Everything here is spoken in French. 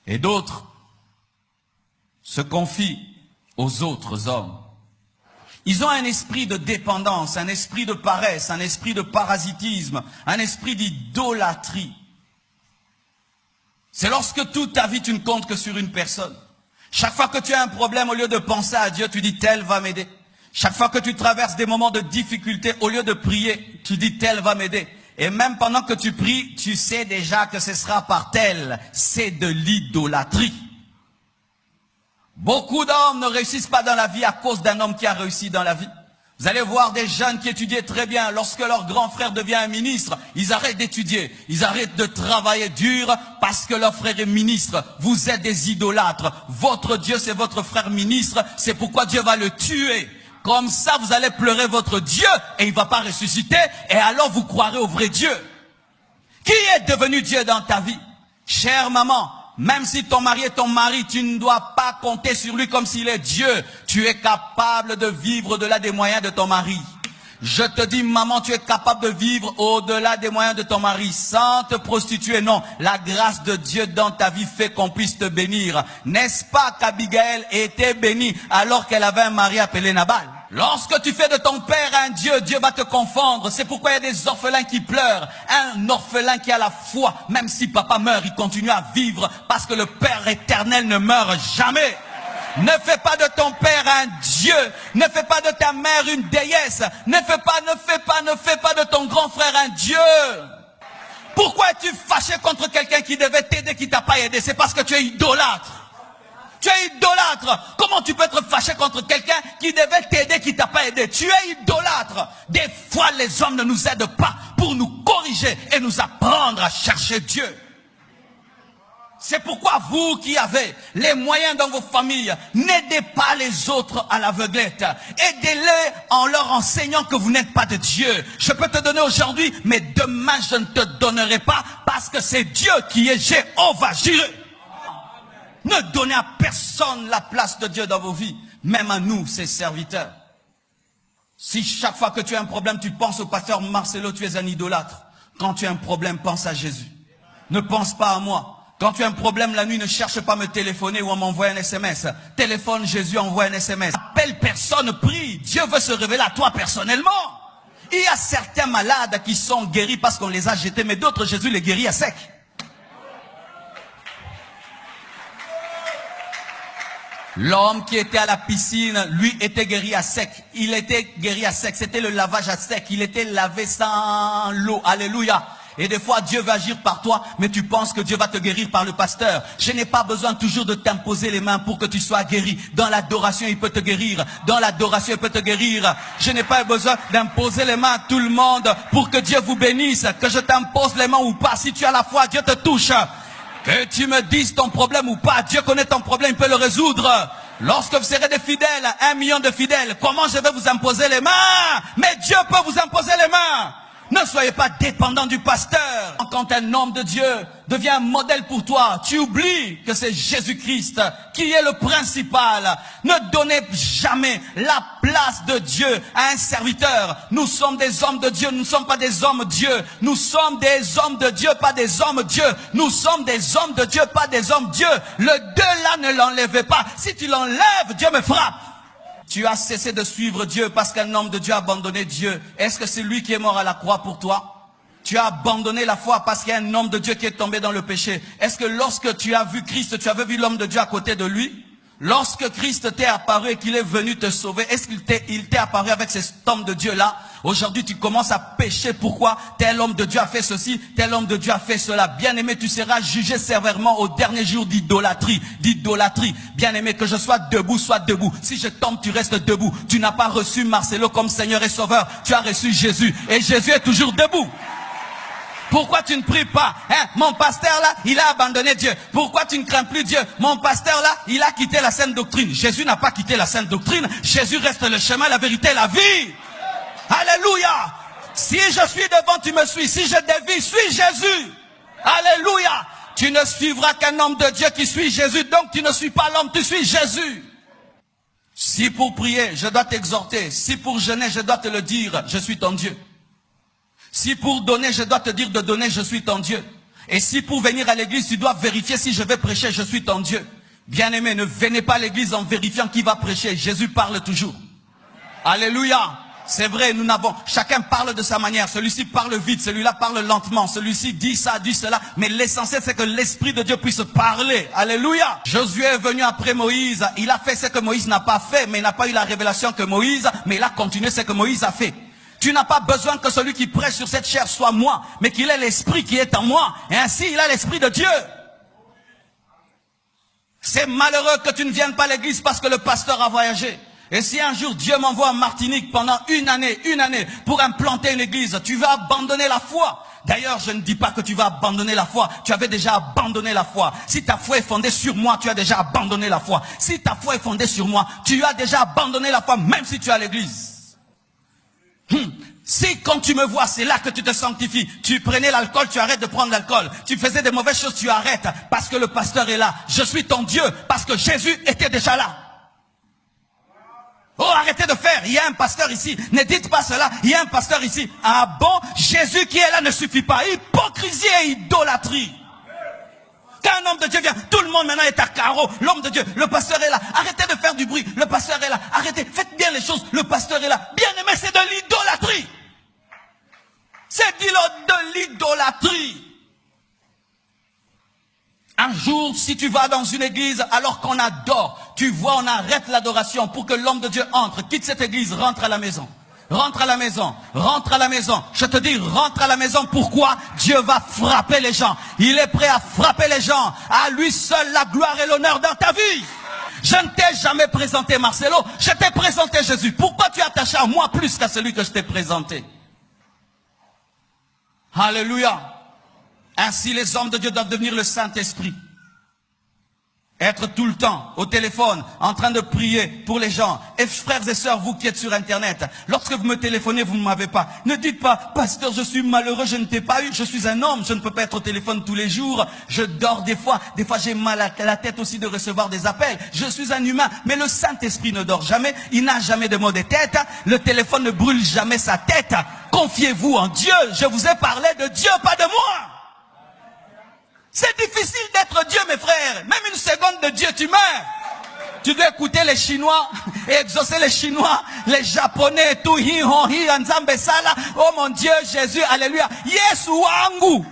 Et d'autres se confient aux autres hommes. Ils ont un esprit de dépendance, un esprit de paresse, un esprit de parasitisme, un esprit d'idolâtrie. C'est lorsque toute ta vie tu ne comptes que sur une personne. Chaque fois que tu as un problème, au lieu de penser à Dieu, tu dis tel va m'aider. Chaque fois que tu traverses des moments de difficulté, au lieu de prier, tu dis tel va m'aider. Et même pendant que tu pries, tu sais déjà que ce sera par tel. C'est de l'idolâtrie. Beaucoup d'hommes ne réussissent pas dans la vie à cause d'un homme qui a réussi dans la vie. Vous allez voir des jeunes qui étudiaient très bien. Lorsque leur grand frère devient un ministre, ils arrêtent d'étudier. Ils arrêtent de travailler dur parce que leur frère est ministre. Vous êtes des idolâtres. Votre Dieu, c'est votre frère ministre. C'est pourquoi Dieu va le tuer. Comme ça, vous allez pleurer votre Dieu et il ne va pas ressusciter. Et alors, vous croirez au vrai Dieu. Qui est devenu Dieu dans ta vie? Chère maman, même si ton mari est ton mari, tu ne dois pas compter sur lui comme s'il est Dieu. Tu es capable de vivre au-delà des moyens de ton mari. Je te dis, maman, tu es capable de vivre au-delà des moyens de ton mari, sans te prostituer. Non, la grâce de Dieu dans ta vie fait qu'on puisse te bénir. N'est-ce pas qu'Abigaël était bénie alors qu'elle avait un mari appelé Nabal? Lorsque tu fais de ton père un Dieu, Dieu va te confondre. C'est pourquoi il y a des orphelins qui pleurent. Un orphelin qui a la foi, même si papa meurt, il continue à vivre parce que le Père éternel ne meurt jamais. Ne fais pas de ton père un Dieu. Ne fais pas de ta mère une déesse. Ne fais pas de ton grand frère un Dieu. Pourquoi es-tu fâché contre quelqu'un qui devait t'aider, qui t'a pas aidé? C'est parce que tu es idolâtre. Tu es idolâtre. Comment tu peux être fâché contre quelqu'un qui devait t'aider, qui t'a pas aidé? Tu es idolâtre. Des fois, les hommes ne nous aident pas pour nous corriger et nous apprendre à chercher Dieu. C'est pourquoi vous qui avez les moyens dans vos familles, n'aidez pas les autres à l'aveuglette. Aidez-les en leur enseignant que vous n'êtes pas de Dieu. Je peux te donner aujourd'hui, mais demain je ne te donnerai pas parce que c'est Dieu qui est Jéhovah Jireh. Ne donnez à personne la place de Dieu dans vos vies, même à nous, ses serviteurs. Si chaque fois que tu as un problème, tu penses au pasteur Marcelo, tu es un idolâtre. Quand tu as un problème, pense à Jésus. Ne pense pas à moi. Quand tu as un problème la nuit, ne cherche pas à me téléphoner ou à m'envoyer un SMS. Téléphone Jésus, envoie un SMS. Appelle personne, prie. Dieu veut se révéler à toi personnellement. Il y a certains malades qui sont guéris parce qu'on les a jetés, mais d'autres, Jésus les guérit à sec. L'homme qui était à la piscine, lui, était guéri à sec. Il était guéri à sec. C'était le lavage à sec. Il était lavé sans l'eau. Alléluia. Et des fois, Dieu va agir par toi, mais tu penses que Dieu va te guérir par le pasteur. Je n'ai pas besoin toujours de t'imposer les mains pour que tu sois guéri. Dans l'adoration, il peut te guérir. Dans l'adoration, il peut te guérir. Je n'ai pas besoin d'imposer les mains à tout le monde pour que Dieu vous bénisse. Que je t'impose les mains ou pas. Si tu as la foi, Dieu te touche. Que tu me dises ton problème ou pas, Dieu connaît ton problème, il peut le résoudre. Lorsque vous serez des fidèles, 1 million de fidèles, comment je vais vous imposer les mains? Mais Dieu peut vous imposer les mains. Ne soyez pas dépendant du pasteur. Quand un homme de Dieu devient un modèle pour toi, tu oublies que c'est Jésus-Christ qui est le principal. Ne donnez jamais la place de Dieu à un serviteur. Nous sommes des hommes de Dieu, nous ne sommes pas des hommes Dieu. Nous sommes des hommes de Dieu, pas des hommes Dieu. Nous sommes des hommes de Dieu, pas des hommes Dieu. Le deux là, ne l'enlevez pas. Si tu l'enlèves, Dieu me frappe. Tu as cessé de suivre Dieu parce qu'un homme de Dieu a abandonné Dieu. Est-ce que c'est lui qui est mort à la croix pour toi? Tu as abandonné la foi parce qu'il y a un homme de Dieu qui est tombé dans le péché. Est-ce que lorsque tu as vu Christ, tu avais vu l'homme de Dieu à côté de lui? Lorsque Christ t'est apparu et qu'il est venu te sauver, est-ce qu'il t'est apparu avec cet homme de Dieu-là? Aujourd'hui, tu commences à pécher. Pourquoi? Tel homme de Dieu a fait ceci, tel homme de Dieu a fait cela. Bien-aimé, tu seras jugé sévèrement au dernier jour d'idolâtrie. Bien-aimé, que je sois debout, sois debout. Si je tombe, tu restes debout. Tu n'as pas reçu Marcelo comme Seigneur et Sauveur. Tu as reçu Jésus. Et Jésus est toujours debout. Pourquoi tu ne pries pas? Mon pasteur là, il a abandonné Dieu. Pourquoi tu ne crains plus Dieu? Mon pasteur là, il a quitté la sainte doctrine. Jésus n'a pas quitté la sainte doctrine. Jésus reste le chemin, la vérité, la vie. Alléluia. Si je suis devant, tu me suis. Si je dévie, suis Jésus. Alléluia. Tu ne suivras qu'un homme de Dieu qui suit Jésus. Donc tu ne suis pas l'homme, tu suis Jésus. Si pour prier, je dois t'exhorter. Si pour jeûner, je dois te le dire, je suis ton Dieu. Si pour donner, je dois te dire de donner, je suis ton Dieu. Et si pour venir à l'église, tu dois vérifier si je vais prêcher, je suis ton Dieu. Bien-aimé, ne venez pas à l'église en vérifiant qui va prêcher. Jésus parle toujours. Alléluia. C'est vrai, nous n'avons, chacun parle de sa manière. Celui-ci parle vite, celui-là parle lentement, celui-ci dit ça, dit cela. Mais l'essentiel, c'est que l'Esprit de Dieu puisse parler. Alléluia. Josué est venu après Moïse. Il a fait ce que Moïse n'a pas fait, mais il n'a pas eu la révélation que Moïse, mais il a continué ce que Moïse a fait. Tu n'as pas besoin que celui qui prêche sur cette chair soit moi, mais qu'il ait l'Esprit qui est en moi. Et ainsi, il a l'Esprit de Dieu. C'est malheureux que tu ne viennes pas à l'église parce que le pasteur a voyagé. Et si un jour Dieu m'envoie en Martinique pendant une année, pour implanter une église, tu vas abandonner la foi. D'ailleurs, je ne dis pas que tu vas abandonner la foi. Tu avais déjà abandonné la foi. Si ta foi est fondée sur moi, tu as déjà abandonné la foi. Si ta foi est fondée sur moi, tu as déjà abandonné la foi, même si tu es à l'église. Si quand tu me vois, c'est là que tu te sanctifies. Tu prenais l'alcool, tu arrêtes de prendre l'alcool. Tu faisais des mauvaises choses, tu arrêtes. Parce que le pasteur est là. Je suis ton Dieu. Parce que Jésus était déjà là. Oh, arrêtez de faire. Il y a un pasteur ici. Ne dites pas cela. Il y a un pasteur ici. Ah bon? Jésus qui est là ne suffit pas. Hypocrisie et idolâtrie. Quand un homme de Dieu vient, tout le monde maintenant est à carreau. L'homme de Dieu, le pasteur est là. Arrêtez de faire du bruit. Le pasteur est là. Arrêtez. Faites bien les choses. Le pasteur est là. Bien aimé, c'est de l'idolâtrie. C'est de l'idolâtrie. Un jour, si tu vas dans une église alors qu'on adore, tu vois, on arrête l'adoration pour que l'homme de Dieu entre, quitte cette église, rentre à la maison. Rentre à la maison, rentre à la maison. Je te dis, rentre à la maison. Pourquoi? Dieu va frapper les gens. Il est prêt à frapper les gens. À lui seul la gloire et l'honneur dans ta vie. Je ne t'ai jamais présenté Marcelo, je t'ai présenté Jésus. Pourquoi tu es attaché à moi plus qu'à celui que je t'ai présenté? Alléluia. Ainsi les hommes de Dieu doivent devenir le Saint-Esprit. Être tout le temps au téléphone, en train de prier pour les gens. Et frères et sœurs, vous qui êtes sur Internet, lorsque vous me téléphonez, vous ne m'avez pas. Ne dites pas, pasteur, je suis malheureux, je ne t'ai pas eu. Je suis un homme, je ne peux pas être au téléphone tous les jours. Je dors des fois j'ai mal à la tête aussi de recevoir des appels. Je suis un humain, mais le Saint-Esprit ne dort jamais. Il n'a jamais de maux de tête. Le téléphone ne brûle jamais sa tête. Confiez-vous en Dieu. Je vous ai parlé de Dieu, pas de moi. C'est difficile d'être Dieu, mes frères. Même une seconde de Dieu, tu meurs. Tu dois écouter les Chinois et exaucer les Chinois, les Japonais, tout hi, hon, hi, anzambe sala. Oh mon Dieu, Jésus, alléluia. Yesu wangu.